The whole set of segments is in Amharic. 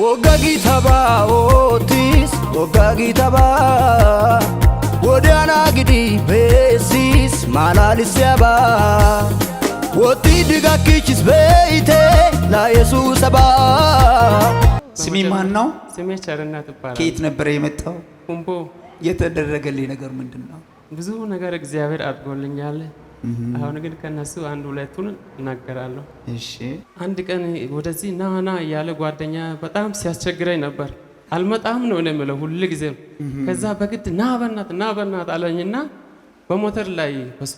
ወጋጊ ተባ ኦቲስ ወጋጊ ተባ ወዲያና ግዲ ቤሲስ ማላልስያባ ወቲ ድጋኪችስ በይቴ ለኢየሱስ አባ ስሚ ማን ነው? ስሜ ቸርነት ይባላል። ከየት ነበር የመጣው? ኩምቦ። የተደረገልኝ ነገር ምንድነው? ብዙ ነገር እግዚአብሔር አድርጎልኛል። አሁን ግን ከነሱ አንድ ሁለቱን እናገራለሁ። እሺ። አንድ ቀን ወደዚህ ናና ያለ ጓደኛ በጣም ሲያስቸግረኝ ነበር። አልመጣም ነው እኔ የምለው ሁሉ ጊዜም። ከዛ በግድ ና በእናት አለኝና በሞተር ላይ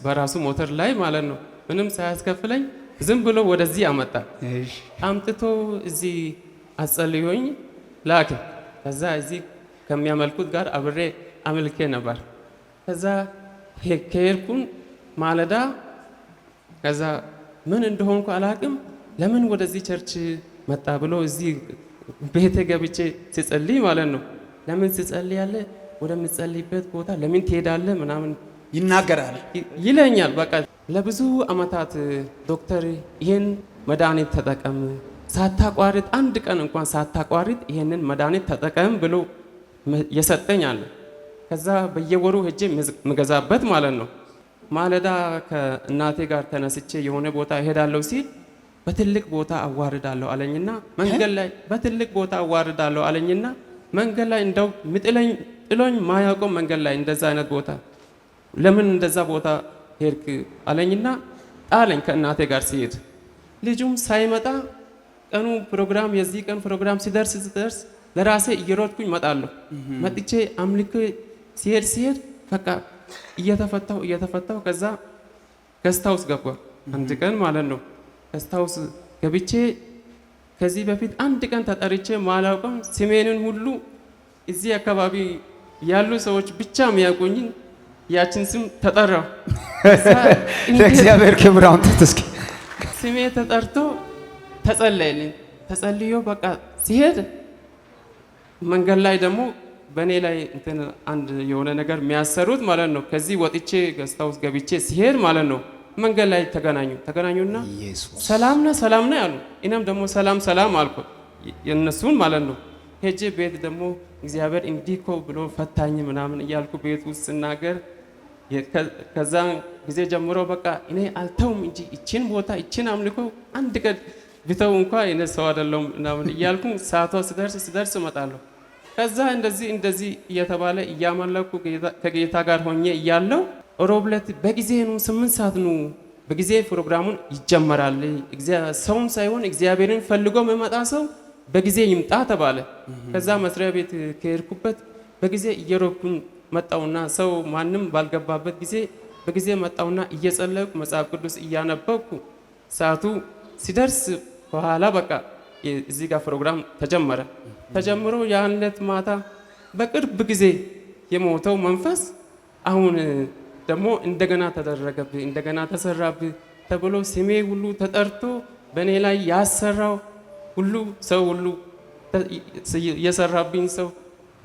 በራሱ ሞተር ላይ ማለት ነው ምንም ሳያስከፍለኝ ዝም ብሎ ወደዚህ አመጣ። እሺ። አምጥቶ እዚህ አጸልዮኝ ላከ። ከዛ እዚህ ከሚያመልኩት ጋር አብሬ አመልኬ ነበር። ከዛ ከሄድኩን ማለዳ ከዛ ምን እንደሆንኩ አላቅም። ለምን ወደዚህ ቸርች መጣ ብሎ እዚህ ቤቴ ገብቼ ሲጸልይ ማለት ነው። ለምን ሲጸልይ ያለ ወደምትጸልይበት ቦታ ለምን ትሄዳለህ ምናምን ይናገራል ይለኛል። በቃ ለብዙ አመታት ዶክተር ይሄን መድኃኒት ተጠቀም ሳታቋርጥ አንድ ቀን እንኳን ሳታቋርጥ ይሄንን መድኃኒት ተጠቀም ብሎ የሰጠኝ አለ። ከዛ በየወሩ ሄጄ ምገዛበት ማለት ነው። ማለዳ ከእናቴ ጋር ተነስቼ የሆነ ቦታ እሄዳለሁ ሲል በትልቅ ቦታ አዋርዳለሁ አለኝና መንገድ ላይ በትልቅ ቦታ አዋርዳለሁ አለኝና መንገድ ላይ እንደው ጥሎኝ ማያውቀው መንገድ ላይ እንደዛ አይነት ቦታ ለምን እንደዛ ቦታ ሄድክ አለኝና ጣለኝ። ከእናቴ ጋር ሲሄድ ልጁም ሳይመጣ ቀኑ ፕሮግራም የዚህ ቀን ፕሮግራም ሲደርስ ለራሴ እየሮጥኩኝ መጣለሁ። መጥቼ አምልኮ ሲሄድ በቃ እየተፈታው ከዛ ገስታውስ ገባ። አንድ ቀን ማለት ነው ገስታውስ ገብቼ ከዚህ በፊት አንድ ቀን ተጠርቼ ማላውቀም ስሜንን ሁሉ እዚህ አካባቢ ያሉ ሰዎች ብቻ የሚያውቁኝ ያችን ስም ተጠራው። ለእግዚአብሔር ክብር አምጥተስኪ ስሜ ተጠርቶ ተጸለየልኝ። ተጸልዮ በቃ ሲሄድ መንገድ ላይ ደግሞ በኔ ላይ እንትን አንድ የሆነ ነገር የሚያሰሩት ማለት ነው። ከዚህ ወጥቼ ገስታውስ ገብቼ ሲሄድ ማለት ነው መንገድ ላይ ተገናኙና ሰላም ነህ ያሉ። እኔም ደግሞ ሰላም አልኩ የነሱን ማለት ነው። ሄጄ ቤት ደግሞ እግዚአብሔር እንዲኮ ብሎ ፈታኝ ምናምን እያልኩ ቤት ውስጥ ስናገር ከዛ ጊዜ ጀምሮ በቃ እኔ አልተውም እንጂ እቺን ቦታ እቺን አምልኮ አንድ ቀን ቢተው እንኳን እኔ ሰው አይደለሁም ምናምን እያልኩ ሰዓቷ ስደርስ እመጣለሁ። ከዛ እንደዚህ እየተባለ እያመለኩ ከጌታ ጋር ሆኜ እያለው ሮብ ዕለት በጊዜ ነው 8 ሰዓት ነው በጊዜ ፕሮግራሙን ይጀመራል። ሰውን ሳይሆን እግዚአብሔርን ፈልጎ የሚመጣ ሰው በጊዜ ይምጣ ተባለ። ከዛ መስሪያ ቤት ከሄድኩበት በጊዜ እየሮኩኝ መጣውና ሰው ማንም ባልገባበት ጊዜ በጊዜ መጣውና እየጸለይኩ መጽሐፍ ቅዱስ እያነበብኩ ሰዓቱ ሲደርስ በኋላ በቃ እዚህ ጋር ፕሮግራም ተጀምሮ ያን ዕለት ማታ በቅርብ ጊዜ የሞተው መንፈስ አሁን ደግሞ እንደገና ተደረገብህ እንደገና ተሰራብህ ተብሎ ስሜ ሁሉ ተጠርቶ በእኔ ላይ ያሰራው ሁሉ ሰው ሁሉ የሰራብኝ ሰው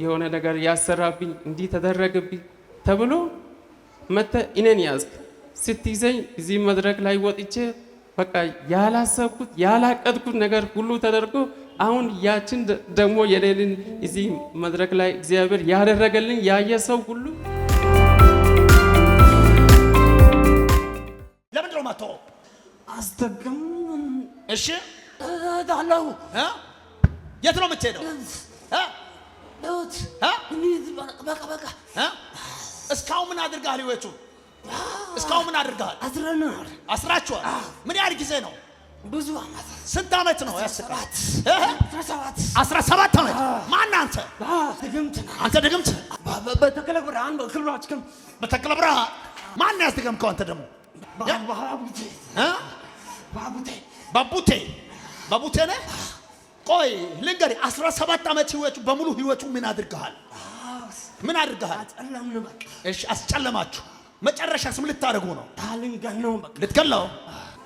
የሆነ ነገር ያሰራብኝ እንዲህ ተደረገብኝ ተብሎ መተ እኔን ያዝክ ስትይዘኝ እዚህ መድረክ ላይ ወጥቼ በቃ ያላሰብኩት ያላቀድኩት ነገር ሁሉ ተደርጎ አሁን ያችን ደግሞ የሌልን እዚህ መድረክ ላይ እግዚአብሔር ያደረገልኝ ያየ ሰው ሁሉ ለምንድነው ማቶ አስተገም እሺ ዳለው የት ነው የምትሄደው? ዶት በቃ እስካሁን ምን አድርጋል? ህይወቱ እስካሁን ምን አድርጋል? አስራችኋል። ምን ያህል ጊዜ ነው? ብዙ አመት። ስንት አመት ነው ያስቀራት? 17 አመት። ማን አንተ? ድግምት። አንተ ድግምት? በተክለ ብርሃን በክብራችን በተክለ ብርሃን ማን ያስደገምከው? አንተ ደግሞ ባቡቴ ነህ? ቆይ ልንገርህ 17 አመት ህይወቱ በሙሉ ህይወቱ ምን አድርጋል? እሺ አስጨለማችሁ። መጨረሻ ስም ልታደርጉ ነው? ታልንገነው በቃ ልትገለው።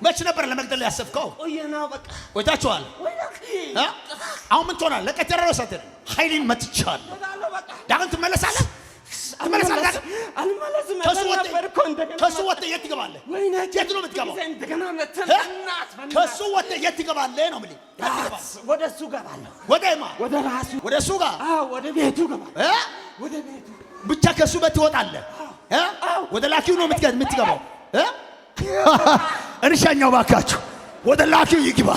መች ነበር ለመግደል ያሰብከው? ቆየና በቃ ቆይታችኋል። አሁን ምን ትሆናለህ? ለቀጠሮ ሰተን ኃይልን መትቻለሁ። ዳግም ትመለሳለህ። ትመለሳለህ። አልመለስም። ከሱ ወጥተህ የት ትገባለህ? የት ነው የምትገባው? ከሱ ወጥተህ የት ትገባለህ ነው የምልህ። ወደ እሱ እገባለሁ። ወደ ማን? ወደ ራሱ። ወደ እሱ ጋር? ወደ ቤቱ እገባለሁ። ወደ ቤቱ ብቻ ከሱ ቤት ትወጣለህ። ወደ ላኪው ነው የምትገባው። እንሻኛው ባካችሁ ወደ ላኪው ይግባ።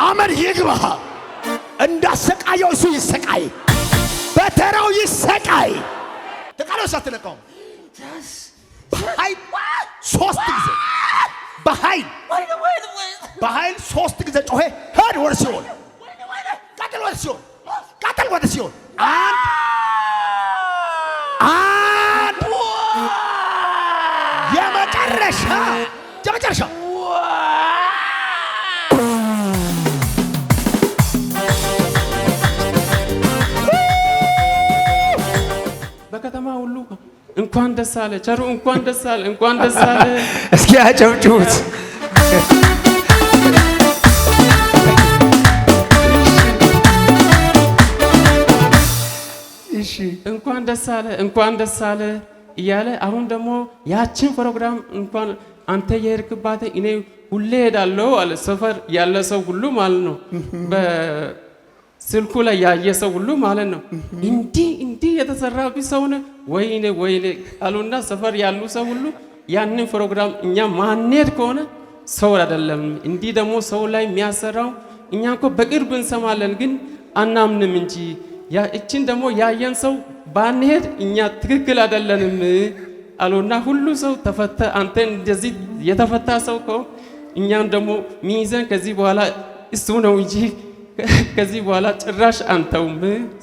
አመን ይግባ። እንዳሰቃየው እሱ ይሰቃይ፣ በተራው ይሰቃይ። ተቃለው ሳትለቀው በኃይል 3 ጊዜ በኃይል 3 ጊዜ ጮኸ። ሄድ ወደ ሲኦል፣ ቀጥል ወደ ሲኦል፣ ቀጥል ወደ ሲኦል። አንድ የመጨረሻ በከተማ ሁሉ እንኳን ደስ አለ ቸሩ፣ እንኳን ደስ አለ፣ እንኳን ደስ አለ። እስኪ አጨብጭቡት። እሺ እንኳን ደስ አለ፣ እንኳን ደስ አለ እያለ አሁን ደግሞ ያችን ፕሮግራም እንኳን አንተ የሄድክባት እኔ ሁሌ ሄዳለሁ አለ። ሰፈር ያለ ሰው ሁሉ ማለት ነው፣ በስልኩ ላይ ያየ ሰው ሁሉ ማለት ነው። እንዲህ የተሰራብኝ ሰው ነው ወይኔ አሉና ሰፈር ያሉ ሰው ሁሉ ያንን ፕሮግራም እኛ ማንሄድ ከሆነ ሰው አይደለም። እንዲህ ደግሞ ሰው ላይ የሚያሰራው እኛ እኮ በቅርብ እንሰማለን ግን አናምንም እንጂ እችን ደግሞ ያየን ሰው ባንሄድ እኛ ትክክል አይደለንም አሉና ሁሉ ሰው ተፈታ። አንተ እንደዚህ የተፈታ ሰው እኮ እኛም ደግሞ ሚይዘን ከዚህ በኋላ እሱ ነው እንጂ ከዚህ በኋላ ጭራሽ አንተውም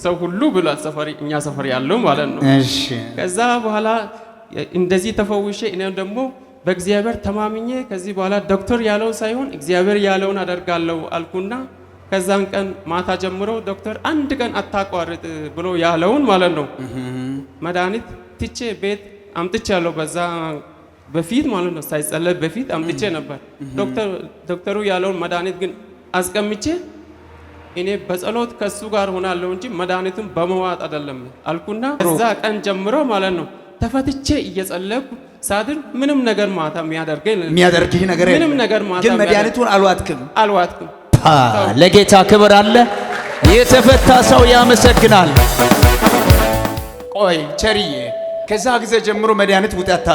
ሰው ሁሉ ብሏል። ሰፈር እኛ ሰፈር ያለው ማለት ነው። እሺ ከዛ በኋላ እንደዚህ ተፈውሼ እኔም ደግሞ በእግዚአብሔር ተማምኜ ከዚህ በኋላ ዶክተር ያለው ሳይሆን እግዚአብሔር ያለውን አደርጋለሁ አልኩና ከዛን ቀን ማታ ጀምሮ ዶክተር አንድ ቀን አታቋርጥ ብሎ ያለውን ማለት ነው መድኃኒት ትቼ ቤት አምጥቼ ያለው በዛ በፊት ማለት ነው ሳይጸለይ በፊት አምጥቼ ነበር። ዶክተሩ ያለውን መድኃኒት ግን አስቀምጬ እኔ በጸሎት ከሱ ጋር ሆናለሁ እንጂ መድኃኒቱን በመዋጥ አይደለም አልኩና ከዛ ቀን ጀምሮ ማለት ነው ተፈትቼ እየጸለይኩ ሳድር ምንም ነገር ማታ የሚያደርግህ ነገር ምንም ነገር ማታ ግን መድኃኒቱን አልዋጥክም። ለጌታ ክብር አለ። የተፈታ ሰው ያመሰግናል። ቆይ ቸርዬ፣ ከዛ ጊዜ ጀምሮ መድኃኒት ውጤት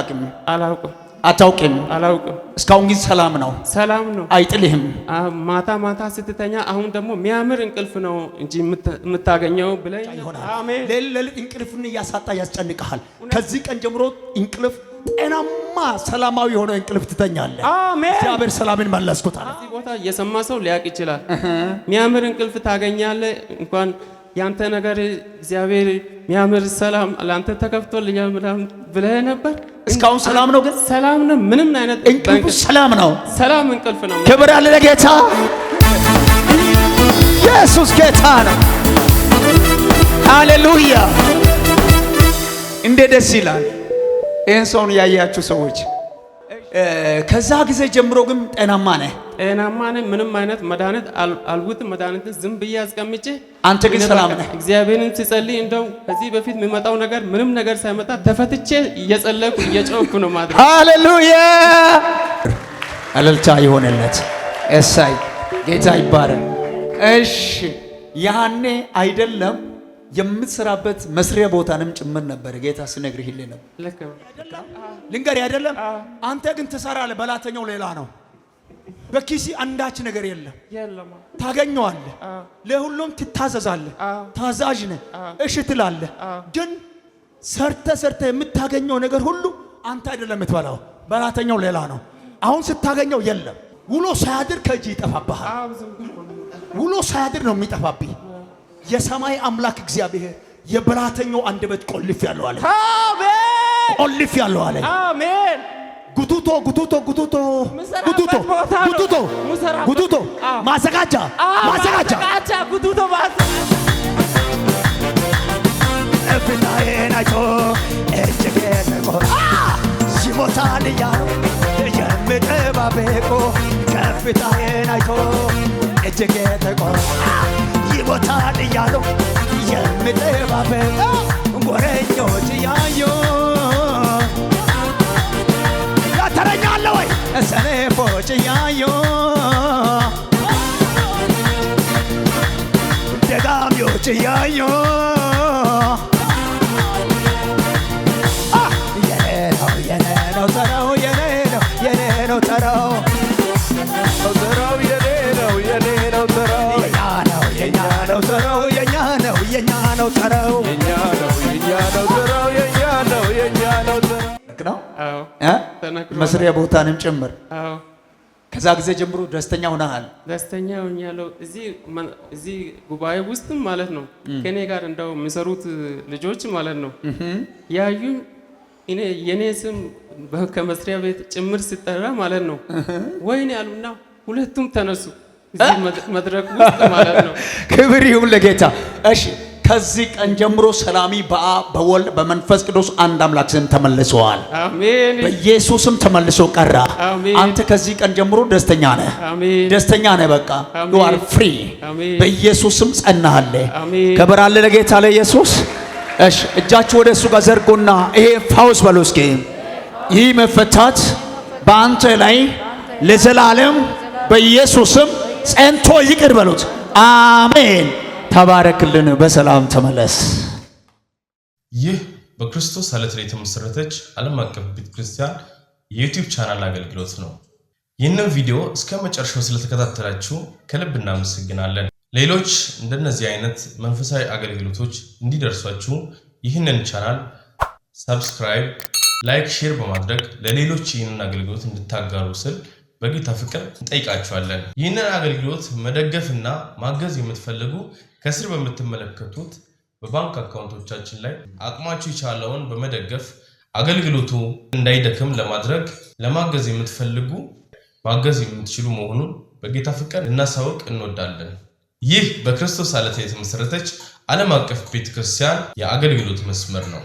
አታውቅም? እስካሁን ግን ሰላም ነው፣ አይጥልህም። ማታ ስትተኛ አሁን ደግሞ የሚያምር እንቅልፍ ነው እንጂ የምታገኘው ብለኝ አሜን። ሌሊት እንቅልፍን እያሳጣ ያስጨንቅሃል። ከዚህ ቀን ጀምሮ እንቅልፍ ጤናማ ሰላማዊ የሆነ እንቅልፍ ትተኛለህ። አሜን። እግዚአብሔር ሰላምን መለስኩታል። እዚህ ቦታ የሰማ ሰው ሊያውቅ ይችላል። የሚያምር እንቅልፍ ታገኛለህ። እንኳን ያንተ ነገር እግዚአብሔር የሚያምር ሰላም ላንተ ተከፍቶልኛል ብለህ ነበር። እስካሁን ሰላም ነው፣ ግን ሰላም ነው። ምንም አይነት እንቅልፍ ሰላም ነው፣ ሰላም እንቅልፍ ነው። ክብር አለ ለጌታ። ኢየሱስ ጌታ ነው። ሃሌሉያ! እንደ ደስ ይላል። ይህን ሰውን ያያችሁ ሰዎች ከዛ ጊዜ ጀምሮ ግን ጤናማ ነህ? ምንም አይነት መድኃኒት አልውጥም። መድኃኒትን ዝም ብዬ አስቀምጬ አንተ ግን ሰላም ነህ። እግዚአብሔርን ሲጸልይ እንደው ከዚህ በፊት የሚመጣው ነገር ምንም ነገር ሳይመጣ ተፈትቼ እየጸለይኩ እየጮህኩ ነው ማለት። ሃሌሉያ! እልልታ ይሆንለት። እሰይ! ጌታ ይባረክ። እሺ፣ ያኔ አይደለም የምትሰራበት መስሪያ ቦታንም ጭምር ነበር ጌታ ሲነግርህ ይል ነበር። ልንገርህ አይደለም? አንተ ግን ትሰራለህ፣ በላተኛው ሌላ ነው። በኪሲ አንዳች ነገር የለም። ታገኘዋለህ፣ ለሁሉም ትታዘዛለህ፣ ታዛዥ ነህ፣ እሺ ትላለህ። ግን ሰርተ የምታገኘው ነገር ሁሉ አንተ አይደለም የምትበላው፣ በላተኛው ሌላ ነው። አሁን ስታገኘው የለም። ውሎ ሳያድር ከእጅ ይጠፋብሃል። ውሎ ሳያድር ነው የሚጠፋብህ። የሰማይ አምላክ እግዚአብሔር የበላተኛው አንደበት ቆልፍ ያለው አለ። አሜን። ቆልፍ ያለው አለ። አሜን። ጉቱቶ ማዘጋጃ ጉቱቶ እፍታዬን አይቶ እጅግ የተቆጣ ሲሞታል እያሉ የምጠባበቁ ከፍታዬን አይቶ እጅግ የተቆጣ ይሞታል እያሉ የምጠባበቁ ወረኞች ያዩ ያተረኛለ ወይ ሰነፎች ያዩ ደጋሚዎች ያዩ የኔ ነው ተራው የኔ ነው ተራው ተራው የኔ ነው ተራው የኛ ነው ተራው የኛ ነው ተራው መስሪያ ቦታንም ጭምር ከዛ ጊዜ ጀምሮ ደስተኛ ሆነሃል? ደስተኛ ሆኛለሁ። እዚህ ጉባኤ ውስጥም ማለት ነው ከኔ ጋር እንደው የሚሰሩት ልጆች ማለት ነው ያዩኝ እኔ የኔ ስም ከመስሪያ ቤት ጭምር ሲጠራ ማለት ነው ወይኔ አሉና ሁለቱም ተነሱ እዚህ መድረክ ውስጥ ማለት ነው። ክብር ይሁን ለጌታ። እሺ ከዚህ ቀን ጀምሮ ሰላሚ በአብ በወልድ በመንፈስ ቅዱስ አንድ አምላክ ስም ተመልሰዋል። አሜን። በኢየሱስም ተመልሶ ቀራ። አሜን። አንተ ከዚህ ቀን ጀምሮ ደስተኛ ነህ። አሜን። ደስተኛ ነህ። በቃ you are free። አሜን። በኢየሱስም ጸናሃል። አሜን። ክብር አለ ለጌታ ለኢየሱስ። እሺ እጃችሁ ወደ እሱ ጋር ዘርጉና ይሄ ፋውስ በሉ እስኪ። ይህ መፈታት በአንተ ላይ ለዘላለም በኢየሱስም ጸንቶ ይቅር በሉት። አሜን። ተባረክልን። በሰላም ተመለስ። ይህ በክርስቶስ ዓለት ላይ የተመሰረተች ዓለም አቀፍ ቤተክርስቲያን የዩቲዩብ ቻናል አገልግሎት ነው። ይህንን ቪዲዮ እስከ መጨረሻው ስለተከታተላችሁ ከልብ እናመሰግናለን። ሌሎች እንደነዚህ አይነት መንፈሳዊ አገልግሎቶች እንዲደርሷችሁ ይህንን ቻናል ሰብስክራይብ፣ ላይክ፣ ሼር በማድረግ ለሌሎች ይህንን አገልግሎት እንድታጋሩ ስል በጌታ ፍቅር እንጠይቃችኋለን። ይህንን አገልግሎት መደገፍና ማገዝ የምትፈልጉ ከስር በምትመለከቱት በባንክ አካውንቶቻችን ላይ አቅማችሁ የቻለውን በመደገፍ አገልግሎቱ እንዳይደክም ለማድረግ ለማገዝ የምትፈልጉ ማገዝ የምትችሉ መሆኑን በጌታ ፍቅር ልናሳውቅ እንወዳለን። ይህ በክርስቶስ ዓለት የተመሰረተች ዓለም አቀፍ ቤተክርስቲያን የአገልግሎት መስመር ነው።